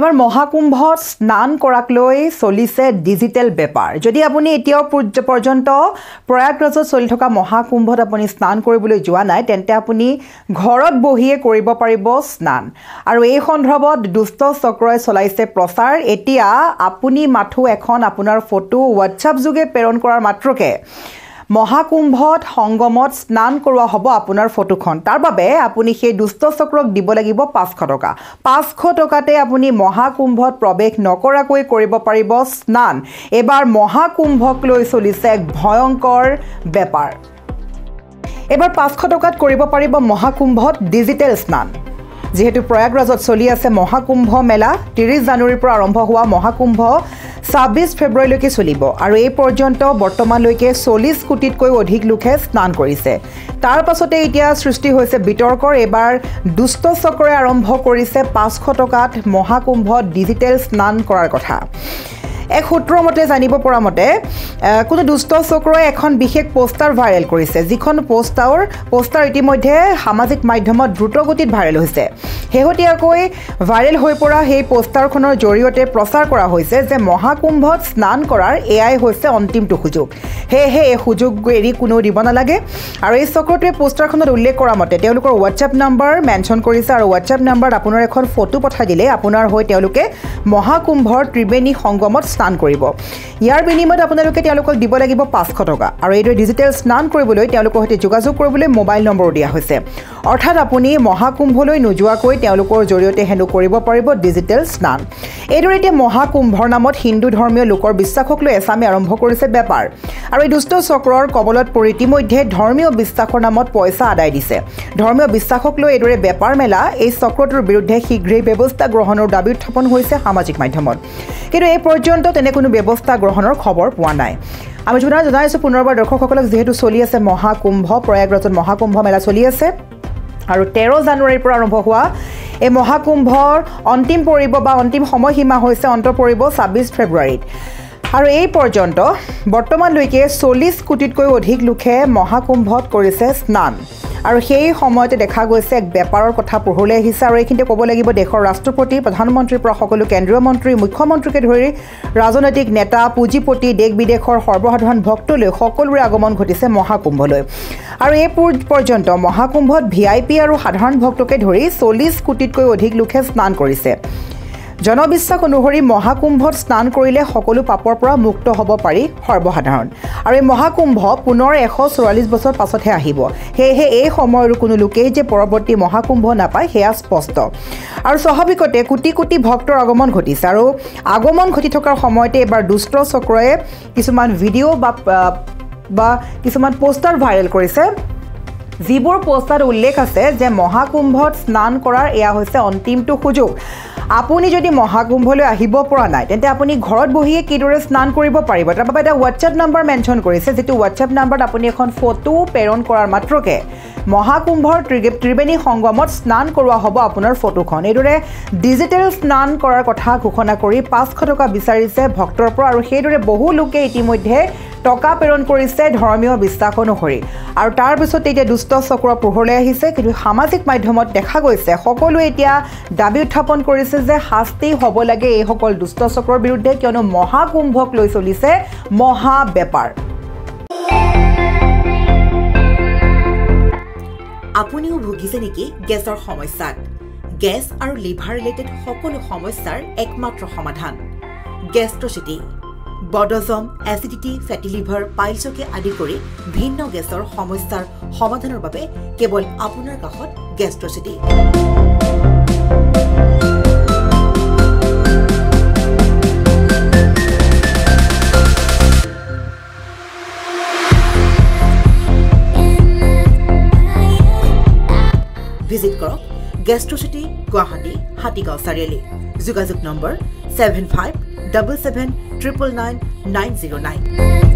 এবাৰ মহাকুম্ভত স্নান কৰাক লৈ চলিছে ডিজিটেল বেপাৰ যদি আপুনি এতিয়াও পৰ্যন্ত প্ৰয়াগৰাজত চলি থকা মহাকুম্ভত আপুনি স্নান কৰিবলৈ যোৱা নাই তেন্তে আপুনি ঘৰত বহিয়ে কৰিব পাৰিব স্নান আৰু এই সন্দৰ্ভত দুষ্ট চক্ৰই চলাইছে প্ৰচাৰ এতিয়া আপুনি মাথো এখন আপোনাৰ ফটো WhatsApp যোগে প্ৰেৰণ কৰাৰ মাত্ৰকে মহাকুম্ভত সংগমত স্নান কৰোৱা হ'ব আপোনাৰ ফটোখন তাৰ বাবে আপুনি সেই দুষ্ট চক্ৰক দিব লাগিব 500 টকা 500 টকাতে আপুনি মহাকুম্ভত প্ৰৱেশ নকৰাকৈ কৰিব পাৰিব স্নান এবাৰ মহাকুম্ভক লৈ চলিছে এক ভয়ংকৰ বেপাৰ এবাৰ 500 টকাত কৰিব পাৰিব মহাকুম্ভত ডিজিটেল স্নান যেহেতু প্ৰয়াগৰাজত চলি আছে মহাকুম্ভ মেলা 30 জানুৱাৰীৰ পৰা আৰম্ভ হোৱা মহাকুম্ভ 26 ফেব্ৰুৱাৰীলৈকে চলিব আৰু এই পৰ্যন্ত বৰ্তমানলৈকে 40 কোটিতকৈ অধিক লোকে স্নান কৰিছে তাৰ পাছতে এতিয়া সৃষ্টি হৈছে বিতৰ্কৰ এবাৰ দুষ্ট চক্ৰই আৰম্ভ কৰিছে 500 টকাত মহাকুম্ভত ডিজিটেল স্নান কৰাৰ কথা এক সূত্ৰৰ মতে জানিব পৰা মতে কোনো দুষ্ট চক্ৰই এখন বিশেষ পোষ্টাৰ ভাইৰেল কৰিছে যিখন পোষ্টাৰ ইতিমধ্যে সামাজিক মাধ্যমত দ্ৰুতগতিত ভাইৰেল হৈছে হেহতিয়াকৈ ভাইৰেল হৈ পৰা সেই পোষ্টাৰখনৰ জৰিয়তে প্ৰচাৰ কৰা হৈছে যে মহাকুম্ভত স্নান কৰাৰ এয়াই হৈছে অন্তিমটো সুযোগ হেহে এই সুযোগ এৰি কোনো দিব নালাগে আৰু এই চক্ৰটোৱে পোষ্টাৰখনত উল্লেখ কৰা মতে তেওঁলোকৰ WhatsApp নম্বৰ মেনশ্যন কৰিছে আৰু WhatsApp নম্বৰত আপোনাৰ এখন ফটো পঠাই দিলে আপোনাৰ হৈ তেওঁলোকে মহাকুম্ভৰ ত্ৰিবেণী সংগমত স্নান কৰিব ইয়াৰ বিনিময়ত আপোনালোকে তেওঁলোকক দিব লাগিব 500 টকা আৰু এই ডিজিটেল স্নান কৰিবলৈ তেওঁলোকৰ সৈতে যোগাযোগ কৰিবলৈ মোবাইল নম্বৰ দিয়া হৈছে অৰ্থাৎ আপুনি মহাকুম্ভলৈ নোযোৱাকৈ তেওঁলোকৰ জৰিয়তে হেনু কৰিব পাৰিব ডিজিটেল স্নান এইদৰে এতিয়া মহাকুম্ভৰ নামত হিন্দু ধৰ্মীয় লোকৰ বিশ্বাসক লৈ এছামে আৰম্ভ কৰিছে বেপাৰ আৰু এই দুষ্ট চক্ৰৰ কবলত পৰি ইতিমধ্যে ধৰ্মীয় বিশ্বাসৰ নামত পইচা আদায় দিছে ধৰ্মীয় বিশ্বাসক লৈ এইদৰে বেপাৰ মেলা এই চক্ৰটোৰ বিৰুদ্ধে শীঘ্ৰেই ব্যৱস্থা গ্ৰহণৰ দাবী উত্থাপন হৈছে সামাজিক মাধ্যমত কিন্তু এই পৰ্যন্ত তেনে কোনো ব্যৱস্থা গ্ৰহণৰ খবৰ পোৱা নাই আমি জনাইছো পুনৰবাৰ দৰ্শকসকলক যেহেতু চলি আছে মহাকুম্ভ প্ৰয়াগৰাজত মহাকুম্ভ মেলা চলি আছে আৰু 13 জানুৱাৰীৰ পৰা আৰম্ভ হোৱা এই মহাকুম্ভৰ অন্তিম পৰিব বা অন্তিম সময়সীমা হৈছে অন্ত পৰিব 26 ফেব্ৰুৱাৰীত আৰু এই পৰ্যন্ত বৰ্তমানলৈকে 40 কোটিতকৈ অধিক লোকে মহাকুম্ভত কৰিছে স্নান আৰু সেই সময়তে দেখা গৈছে এক বেপাৰৰ কথা পোহৰলৈ আহিছে আৰু এইখিনিতে ক'ব লাগিব দেশৰ ৰাষ্ট্ৰপতি প্ৰধানমন্ত্ৰীৰ পৰা সকলো কেন্দ্ৰীয় মন্ত্ৰী মুখ্যমন্ত্ৰীকে ধৰি ৰাজনৈতিক নেতা পুঁজিপতি দেশ বিদেশৰ সৰ্বসাধাৰণ ভক্তলৈ সকলোৰে আগমন ঘটিছে মহাকুম্ভলৈ আৰু এই পৰ্যন্ত মহাকুম্ভত VIP আৰু সাধাৰণ ভক্তকে ধৰি 40 কোটিতকৈ অধিক লোকে স্নান কৰিছে জনবিশ্বাস অনুসৰি মহাকুম্ভত স্নান কৰিলে সকলো পাপৰ পৰা মুক্ত হ'ব পাৰি সৰ্বসাধাৰণ আৰু এই মহাকুম্ভ পুনৰ 144 বছৰ পাছতহে আহিব হেহে এই সময়ৰ কোনো লোকেই যে পৰৱৰ্তী মহাকুম্ভ নাপায় হেয়া স্পষ্ট আৰু স্বাভাৱিকতে কোটি কোটি ভক্তৰ আগমন ঘটিছে আৰু আগমন ঘটি থকাৰ সময়তে এবাৰ দুষ্ট চক্ৰয়ে কিছুমান ভিডিঅ' বা কিছুমান পোষ্টাৰ ভাইৰেল কৰিছে যিবোৰ পোষ্টাৰত উল্লেখ আছে যে মহাকুম্ভত স্নান কৰাৰ এয়া হৈছে অন্তিমটো সুযোগ আপুনি যদি মহাকুম্ভলৈ আহিব পৰা নাই তেন্তে আপুনি ঘৰত বহিয়ে কিদৰে স্নান কৰিব পাৰিব তাৰ বাবে এটা WhatsApp নম্বৰ মেনশ্যন কৰিছে যেটো WhatsApp নম্বৰত আপুনি এখন ফটো প্ৰেৰণ কৰাৰ মাত্ৰকে মহাকুম্ভৰ ত্ৰিবেণী সংগমত স্নান কৰোৱা হ'ব আপোনাৰ ফটোখন এইদৰে ডিজিটেল স্নান কৰাৰ কথা ঘোষণা কৰি 500 টকা বিচাৰিছে ভক্তৰ পৰা আৰু সেইদৰে বহু লোকে ইতিমধ্যে টকা প্ৰেৰণ কৰিছে ধৰ্মীয় বিশ্বাস অনুসৰি আৰু তাৰ পিছত এতিয়া দুষ্ট চক্ৰ পোহৰলৈ আহিছে কিন্তু সামাজিক মাধ্যমত দেখা গৈছে সকলোৱে এতিয়া দাবী উত্থাপন কৰিছে যে শাস্তি হ'ব লাগে এই সকল দুষ্ট চক্ৰৰ বিৰুদ্ধে কিয়নো মহাকুম্ভক লৈ চলিছে মহা বেপাৰ আপুনিও ভুগিছে নেকি গেছৰ সমস্যাত গেছ আৰু লিভাৰ ৰিলেটেড সকলো সমস্যাৰ একমাত্ৰ সমাধান গেষ্ট্ৰচিটি বডজম এচিডিটি ফেটি লিভাৰ পাইলছকে আদি কৰি ভিন্ন গেছৰ সমস্যাৰ সমাধানৰ বাবে কেৱল আপোনাৰ কাষত গেষ্ট্ৰচিটি ভিজিট কৰক গেষ্ট্ৰচিটি গুৱাহাটী হাতীগাঁও চাৰিআলি যোগাযোগ নম্বৰ 7577999909